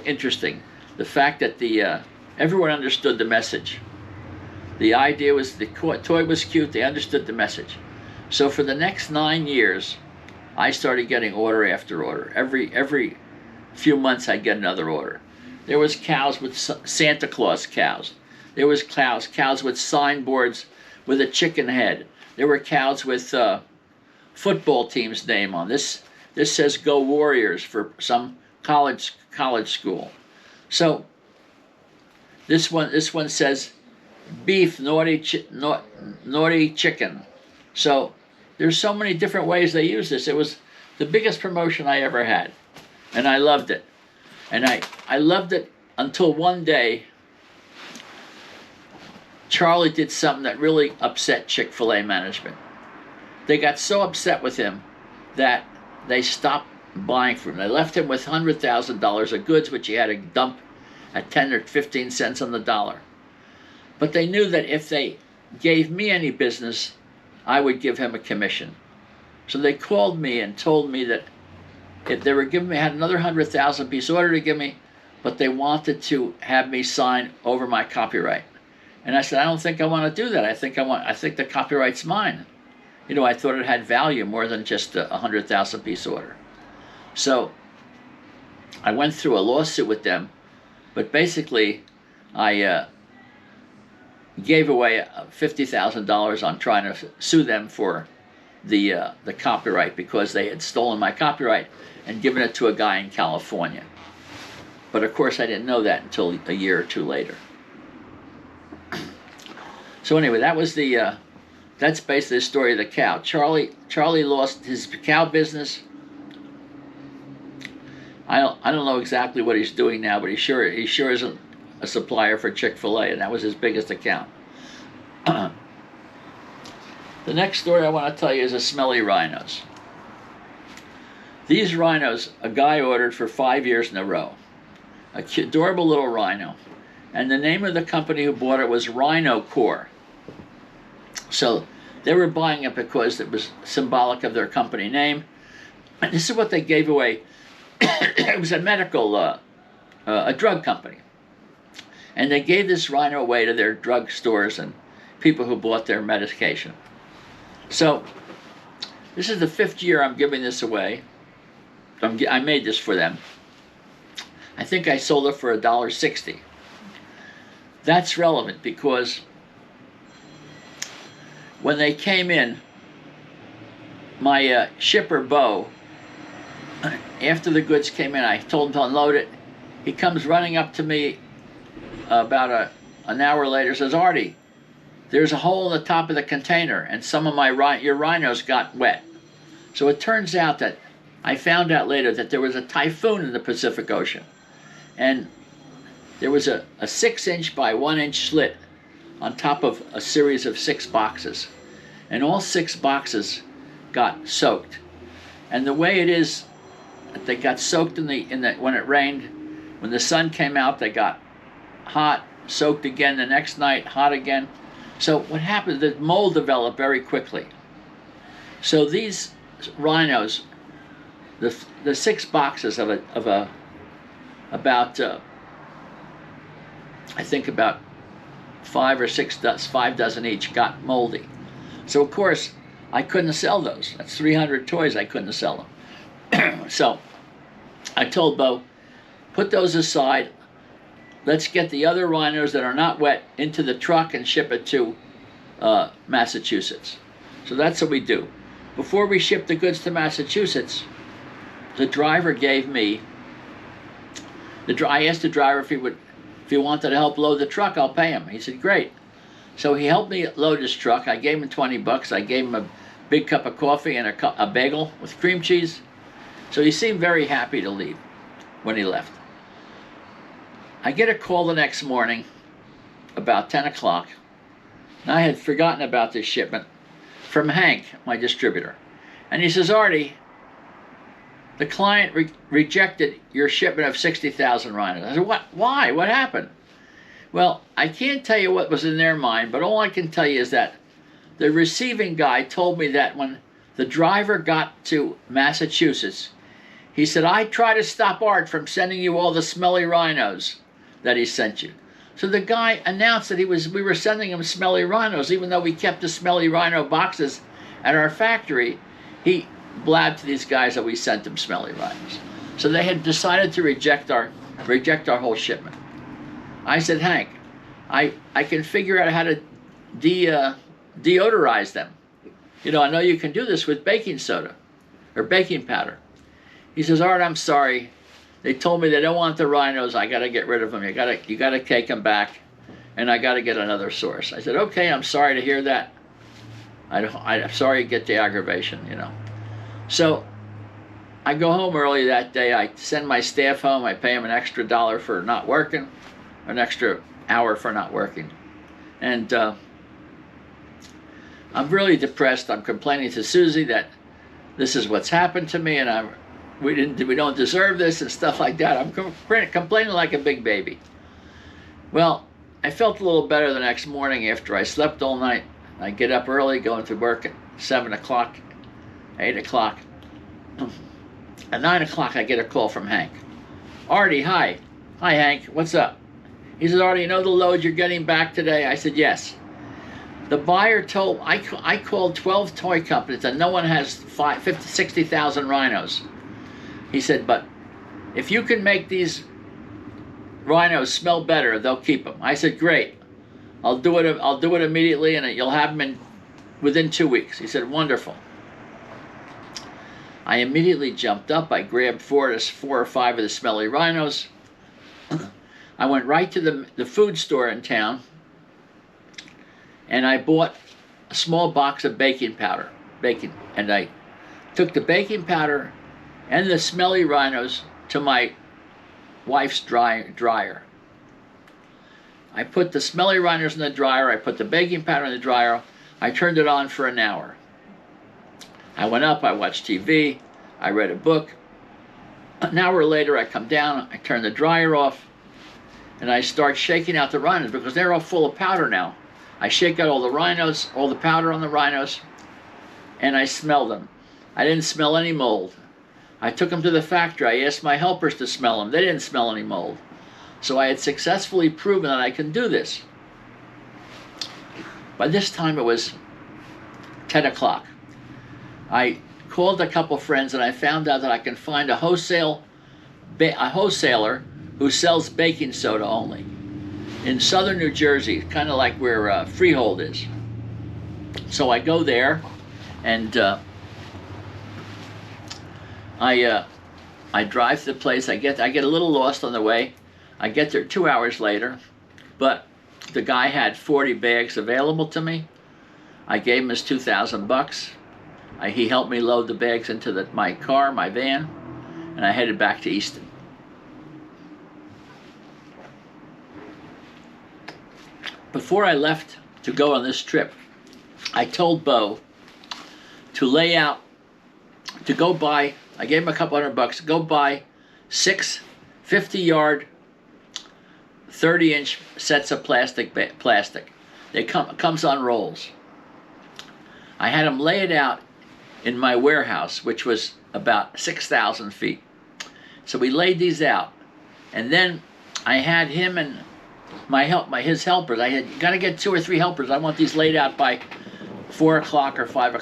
Interesting. The fact that everyone understood the message. The idea was the toy was cute. They understood the message. So for the next 9 years, I started getting order after order. Every few months, I'd get another order. There was cows with Santa Claus cows. There was cows with signboards with a chicken head. There were cows with football team's name on this. This says "Go Warriors" for some college school. So this one says beef naughty chicken. So there's so many different ways they use this. It was the biggest promotion I ever had, and I loved it. And I loved it until one day Charlie did something that really upset Chick-fil-A management. They got so upset with him that they stopped buying from him. They left him with $100,000 of goods, which he had to dump at 10 or 15 cents on the dollar. But they knew that if they gave me any business, I would give him a commission. So they called me and told me that if they were giving me, had another 100,000 piece order to give me, but they wanted to have me sign over my copyright. And I said, I don't think I want to do that. I think the copyright's mine. I thought it had value more than just a 100,000 piece order. So I went through a lawsuit with them, but basically I gave away $50,000 on trying to sue them for the copyright, because they had stolen my copyright and given it to a guy in California. But of course I didn't know that until a year or two later. So anyway, that's basically the story of the cow. Charlie lost his cow business. I don't know exactly what he's doing now, but he sure isn't a supplier for Chick-fil-A, and that was his biggest account. The next story I want to tell you is the smelly rhinos. These rhinos, a guy ordered for 5 years in a row. A cute, adorable little rhino. And the name of the company who bought it was Rhino Core. So they were buying it because it was symbolic of their company name. And this is what they gave away. It was a drug company. And they gave this rhino away to their drug stores and people who bought their medication. So this is the 5th year I'm giving this away. I made this for them. I think I sold it for $1.60. That's relevant because when they came in, my shipper, Bo, after the goods came in, I told him to unload it. He comes running up to me about an hour later, says, Artie, there's a hole in the top of the container and some of your rhinos got wet. So it turns out that I found out later that there was a typhoon in the Pacific Ocean. And there was a 6-inch by 1-inch slit on top of a series of 6 boxes. And all 6 boxes got soaked. And the way it is, they got soaked when it rained. When the sun came out, they got hot, soaked again the next night, hot again. So what happened, the mold developed very quickly. So these rhinos, the 6 boxes of about I think about 5 dozen each got moldy. So of course I couldn't sell those. That's 300 toys I couldn't sell them. So I told Bo, put those aside. Let's get the other rhinos that are not wet into the truck and ship it to Massachusetts. So that's what we do. Before we ship the goods to Massachusetts, the driver gave me, I asked the driver if he wanted to help load the truck, I'll pay him. He said, great. So he helped me load his truck. I gave him 20 bucks. I gave him a big cup of coffee and a bagel with cream cheese. So he seemed very happy to leave when he left. I get a call the next morning about 10 o'clock, and I had forgotten about this shipment, from Hank, my distributor. And he says, Artie, the client rejected your shipment of 60,000 rhinos. I said, what? Why? What happened? Well, I can't tell you what was in their mind, but all I can tell you is that the receiving guy told me that when the driver got to Massachusetts, He said, I try to stop Art from sending you all the smelly rhinos that he sent you. So the guy announced that we were sending him smelly rhinos, even though we kept the smelly rhino boxes at our factory. He blabbed to these guys that we sent them smelly rhinos. So they had decided to reject our whole shipment. I said, Hank, I can figure out how to deodorize them. You know, I know you can do this with baking soda or baking powder. He says, Art, I'm sorry. They told me they don't want the rhinos. I got to get rid of them. You got to take them back, and I got to get another source. I said, okay, I'm sorry to hear that. I'm sorry you get the aggravation, you know. So I go home early that day. I send my staff home. I pay them an extra $1 for not working, an extra hour for not working. And I'm really depressed. I'm complaining to Susie that this is what's happened to me, and we don't deserve this and stuff like that. I'm complaining like a big baby. Well, I felt a little better the next morning after I slept all night. I get up early, going to work at 7 o'clock, 8 o'clock. At 9 o'clock, I get a call from Hank. Artie, hi. Hi, Hank. What's up? He said, Artie, you know the load you're getting back today? I said, yes. The buyer told, I called 12 toy companies and no one has 50, 60,000 rhinos. He said, but if you can make these rhinos smell better, they'll keep them. I said, great. I'll do it immediately, and you'll have them within 2 weeks. He said, wonderful. I immediately jumped up. I grabbed 4 or 5 of the smelly rhinos. I went right to the food store in town, and I bought a small box of baking powder, and I took the baking powder and the smelly rhinos to my wife's dryer. I put the smelly rhinos in the dryer, I put the baking powder in the dryer, I turned it on for an hour. I went up, I watched TV, I read a book. An hour later I come down, I turn the dryer off, and I start shaking out the rhinos because they're all full of powder now. I shake out all the rhinos, all the powder on the rhinos, and I smell them. I didn't smell any mold. I took them to the factory. I asked my helpers to smell them. They didn't smell any mold. So I had successfully proven that I can do this. By this time it was 10 o'clock. I called a couple friends and I found out that I can find a wholesaler who sells baking soda only in southern New Jersey, kind of like where Freehold is. So I go there, and I drive to the place. I get a little lost on the way. I get there 2 hours later, but the guy had 40 bags available to me. I gave him his $2,000. He helped me load the bags into my car, my van, and I headed back to Easton. Before I left to go on this trip, I told Bo to go buy, I gave him a couple $100, go buy 6 50-yard, 30-inch sets of plastic. They comes on rolls. I had him lay it out in my warehouse, which was about 6,000 feet. So we laid these out, and then I had him and his helpers. I had got to get 2 or 3 helpers. I want these laid out by 4 o'clock or 5 o'clock.